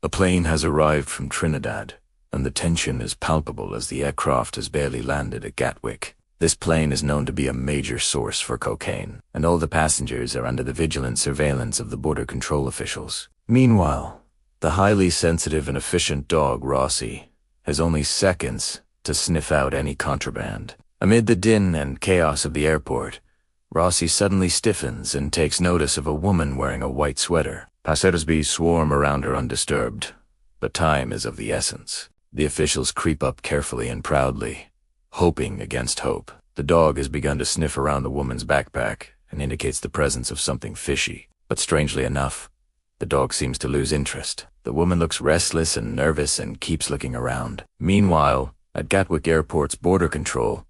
A plane has arrived from Trinidad, and the tension is palpable as the aircraft has barely landed at Gatwick. This plane is known to be a major source for cocaine, and all the passengers are under the vigilant surveillance of the border control officials. Meanwhile, the highly sensitive and efficient dog Rossi has only seconds to sniff out any contraband. Amid the din and chaos of the airport, Rossi suddenly stiffens and takes notice of a woman wearing a white sweater. Passersby swarm around her undisturbed, but time is of the essence. The officials creep up carefully and proudly, hoping against hope. The dog has begun to sniff around the woman's backpack and indicates the presence of something fishy. But strangely enough, the dog seems to lose interest. The woman looks restless and nervous and keeps looking around. Meanwhile, at Gatwick Airport's border control,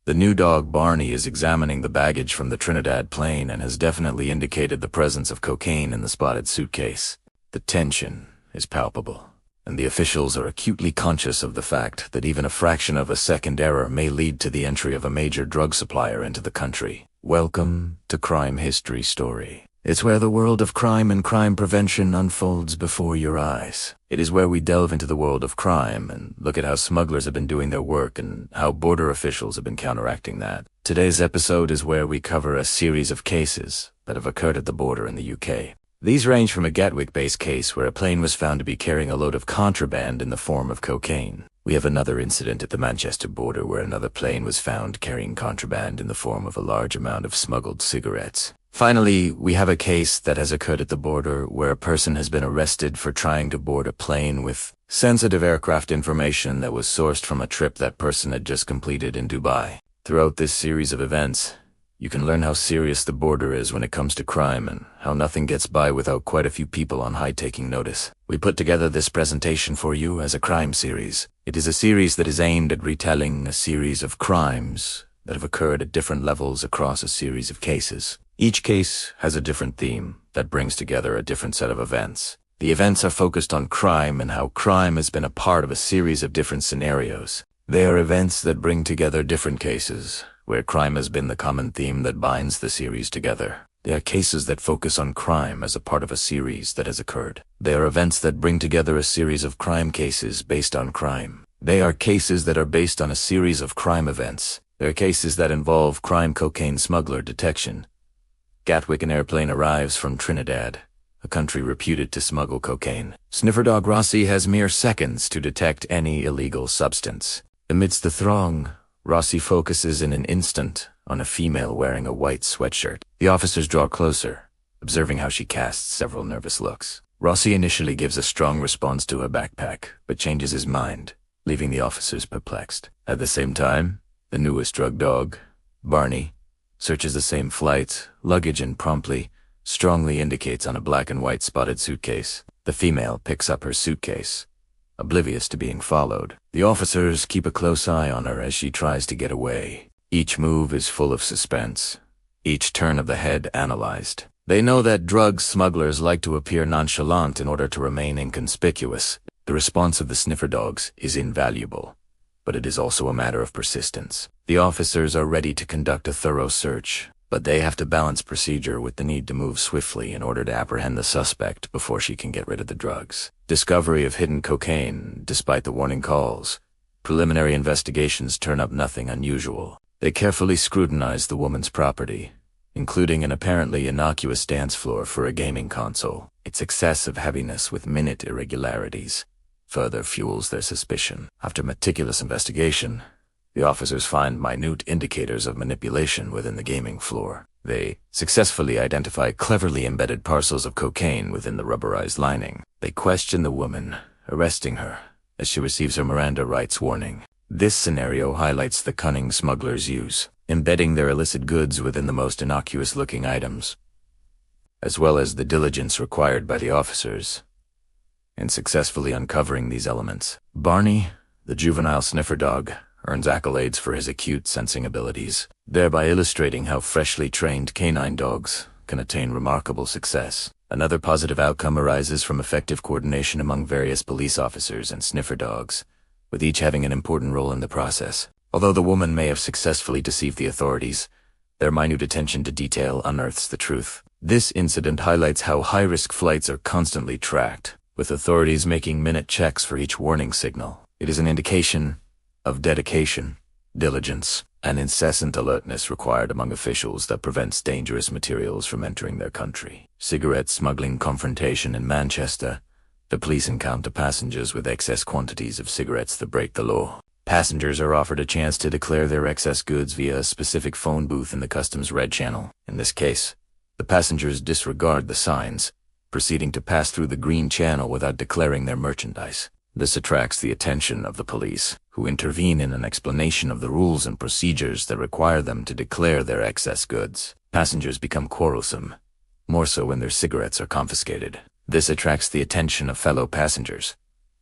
the new dog Barney is examining the baggage from the Trinidad plane and has definitely indicated the presence of cocaine in the spotted suitcase. The tension is palpable, and the officials are acutely conscious of the fact that even a fraction of a second error may lead to the entry of a major drug supplier into the country. Welcome to Crime History Story. It's where the world of crime and crime prevention unfolds before your eyes. It is where we delve into the world of crime and look at how smugglers have been doing their work and how border officials have been counteracting that. Today's episode is where we cover a series of cases that have occurred at the border in the UK. These range from a Gatwick-based case where a plane was found to be carrying a load of contraband in the form of cocaine. We have another incident at the Manchester border where another plane was found carrying contraband in the form of a large amount of smuggled cigarettes. Finally, we have a case that has occurred at the border where a person has been arrested for trying to board a plane with sensitive aircraft information that was sourced from a trip that person had just completed in Dubai. Throughout this series of events, you can learn how serious the border is when it comes to crime and how nothing gets by without quite a few people on high taking notice. We put together this presentation for you as a crime series. It is a series that is aimed at retelling a series of crimes that have occurred at different levels across a series of cases. Each case has a different theme that brings together a different set of events. The events are focused on crime and how crime has been a part of a series of different scenarios. They are events that bring together different cases, where crime has been the common theme that binds the series together. They are cases that focus on crime as a part of a series that has occurred. They are events that bring together a series of crime cases based on crime. They are cases that are based on a series of crime events. They are cases that involve crime cocaine smuggler detection. Gatwick, an airplane arrives from Trinidad, a country reputed to smuggle cocaine. Sniffer dog Rossi has mere seconds to detect any illegal substance. Amidst the throng, Rossi focuses in an instant on a female wearing a white sweatshirt. The officers draw closer, observing how she casts several nervous looks. Rossi initially gives a strong response to her backpack, but changes his mind, leaving the officers perplexed. At the same time, the newest drug dog, Barney, searches the same flight, luggage, and promptly, strongly indicates on a black and white spotted suitcase. The female picks up her suitcase, oblivious to being followed. The officers keep a close eye on her as she tries to get away. Each move is full of suspense, each turn of the head analyzed. They know that drug smugglers like to appear nonchalant in order to remain inconspicuous. The response of the sniffer dogs is invaluable, but it is also a matter of persistence. The officers are ready to conduct a thorough search, but they have to balance procedure with the need to move swiftly in order to apprehend the suspect before she can get rid of the drugs. Discovery of hidden cocaine, despite the warning calls. Preliminary investigations turn up nothing unusual. They carefully scrutinize the woman's property, including an apparently innocuous dance floor for a gaming console. Its excessive heaviness with minute irregularities further fuels their suspicion. After meticulous investigation, the officers find minute indicators of manipulation within the gaming floor. They successfully identify cleverly embedded parcels of cocaine within the rubberized lining. They question the woman, arresting her as she receives her Miranda rights warning. This scenario highlights the cunning smugglers use, embedding their illicit goods within the most innocuous-looking items, as well as the diligence required by the officers in successfully uncovering these elements. Barney, the juvenile sniffer dog, earns accolades for his acute sensing abilities, thereby illustrating how freshly trained canine dogs can attain remarkable success. Another positive outcome arises from effective coordination among various police officers and sniffer dogs, with each having an important role in the process. Although the woman may have successfully deceived the authorities, their minute attention to detail unearths the truth. This incident highlights how high-risk flights are constantly tracked, with authorities making minute checks for each warning signal. It is an indication of dedication, diligence, and incessant alertness required among officials that prevents dangerous materials from entering their country. Cigarette smuggling confrontation in Manchester. The police encounter passengers with excess quantities of cigarettes that break the law. Passengers are offered a chance to declare their excess goods via a specific phone booth in the customs red channel. In this case, the passengers disregard the signs, proceeding to pass through the green channel without declaring their merchandise. This attracts the attention of the police, who intervene in an explanation of the rules and procedures that require them to declare their excess goods. Passengers become quarrelsome, more so when their cigarettes are confiscated. This attracts the attention of fellow passengers,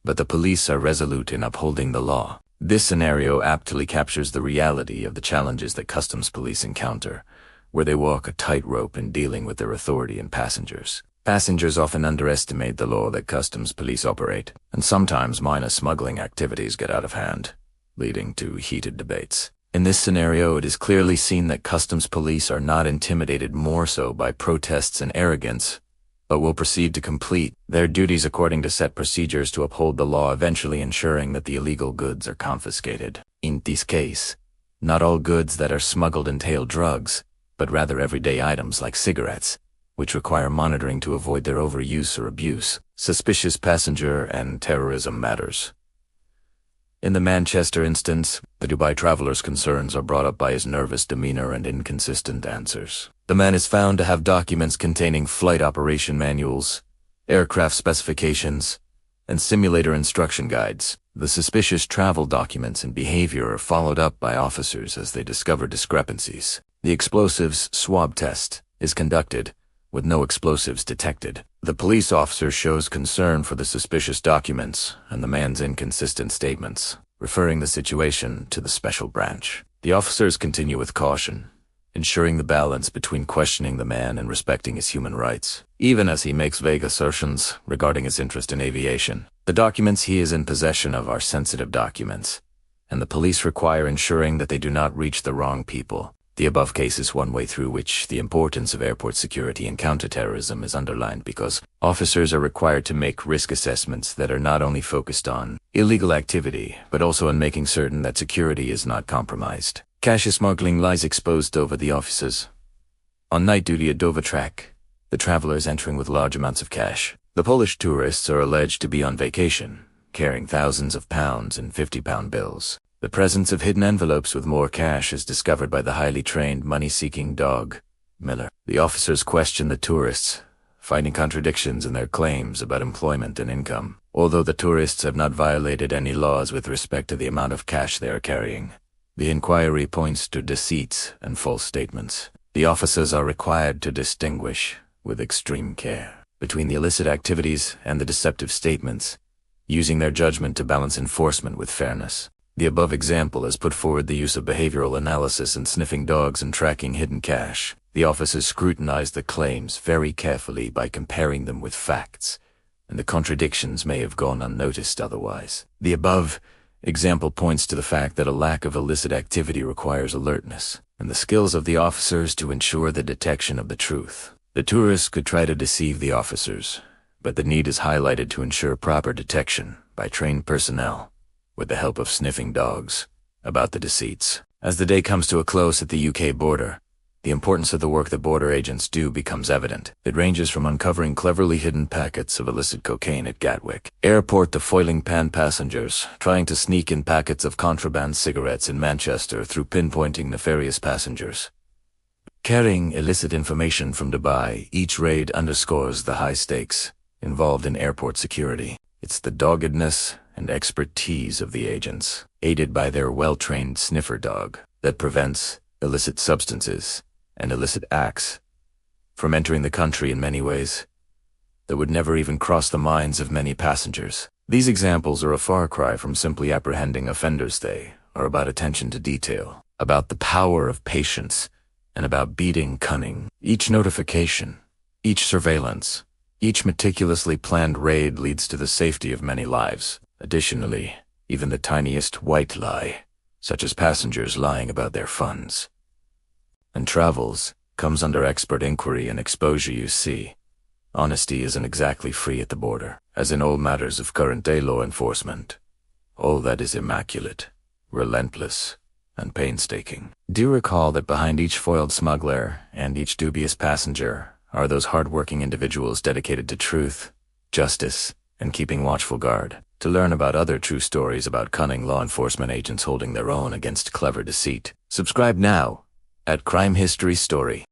but the police are resolute in upholding the law. This scenario aptly captures the reality of the challenges that customs police encounter, where they walk a tightrope in dealing with their authority and passengers. Passengers often underestimate the law that customs police operate, and sometimes minor smuggling activities get out of hand, leading to heated debates. In this scenario, it is clearly seen that customs police are not intimidated more so by protests and arrogance, but will proceed to complete their duties according to set procedures to uphold the law, eventually ensuring that the illegal goods are confiscated. In this case, not all goods that are smuggled entail drugs, but rather everyday items like cigarettes, which require monitoring to avoid their overuse or abuse. Suspicious passenger and terrorism matters. In the Manchester instance, the Dubai traveler's concerns are brought up by his nervous demeanor and inconsistent answers. The man is found to have documents containing flight operation manuals, aircraft specifications, and simulator instruction guides. The suspicious travel documents and behavior are followed up by officers as they discover discrepancies. The explosives swab test is conducted, with no explosives detected. The police officer shows concern for the suspicious documents and the man's inconsistent statements, referring the situation to the special branch. The officers continue with caution, ensuring the balance between questioning the man and respecting his human rights, even as he makes vague assertions regarding his interest in aviation. The documents he is in possession of are sensitive documents, and the police require ensuring that they do not reach the wrong people. The above case is one way through which the importance of airport security and counterterrorism is underlined, because officers are required to make risk assessments that are not only focused on illegal activity, but also on making certain that security is not compromised. Cash smuggling lies exposed over the offices. On night duty at Dover-Track, the traveler is entering with large amounts of cash. The Polish tourists are alleged to be on vacation, carrying thousands of pounds in 50-pound bills. The presence of hidden envelopes with more cash is discovered by the highly trained money-seeking dog, Miller. The officers question the tourists, finding contradictions in their claims about employment and income, although the tourists have not violated any laws with respect to the amount of cash they are carrying. The inquiry points to deceits and false statements. The officers are required to distinguish, with extreme care, between the illicit activities and the deceptive statements, using their judgment to balance enforcement with fairness. The above example has put forward the use of behavioral analysis in sniffing dogs and tracking hidden cash. The officers scrutinize the claims very carefully by comparing them with facts, and the contradictions may have gone unnoticed otherwise. The above example points to the fact that a lack of illicit activity requires alertness, and the skills of the officers to ensure the detection of the truth. The tourists could try to deceive the officers, but the need is highlighted to ensure proper detection by trained personnel, with the help of sniffing dogs, about the deceits. As the day comes to a close at the UK border, the importance of the work that border agents do becomes evident. It ranges from uncovering cleverly hidden packets of illicit cocaine at Gatwick Airport to foiling pan passengers trying to sneak in packets of contraband cigarettes in Manchester through pinpointing nefarious passengers. Carrying illicit information from Dubai, each raid underscores the high stakes involved in airport security. It's the doggedness and expertise of the agents, aided by their well-trained sniffer dog, that prevents illicit substances and illicit acts from entering the country in many ways that would never even cross the minds of many passengers. These examples are a far cry from simply apprehending offenders. They are about attention to detail, about the power of patience, and about beating cunning. Each notification, each surveillance, each meticulously planned raid leads to the safety of many lives. Additionally, even the tiniest white lie, such as passengers lying about their funds and travels, comes under expert inquiry and exposure. You see, honesty isn't exactly free at the border. as in all matters of current-day law enforcement, all that is immaculate, relentless, and painstaking. Do recall that behind each foiled smuggler and each dubious passenger are those hard-working individuals dedicated to truth, justice, and keeping watchful guard. To learn about other true stories about cunning law enforcement agents holding their own against clever deceit, subscribe now at Crime History Story.